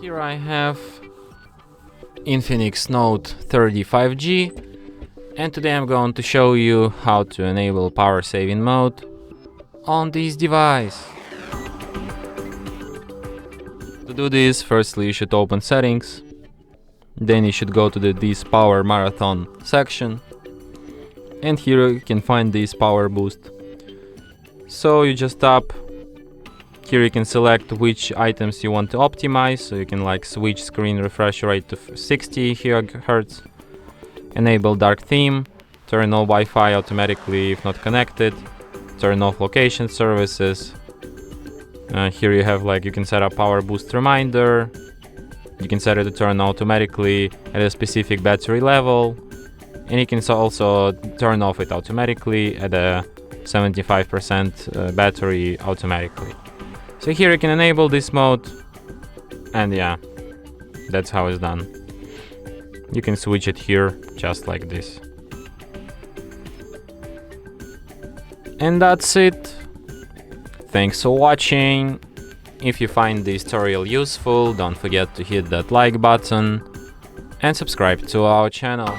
Here I have INFINIX Note 35G, and today I'm going to show you how to enable power saving mode on this device. To do this, firstly you should open settings, then you should go to this power marathon section, and here you can find this power boost. So you just tap. Here you can select which items you want to optimize, so you can switch screen refresh rate to 60 Hz, enable dark theme, turn on Wi-Fi automatically if not connected, turn off location services. Here you have you can set up power boost reminder, you can set it to turn automatically at a specific battery level, and you can also turn off it automatically at a 75% battery automatically. So here you can enable this mode, and yeah, that's how it's done. You can switch it here just like this. And that's it. Thanks for watching. If you find this tutorial useful, don't forget to hit that like button and subscribe to our channel.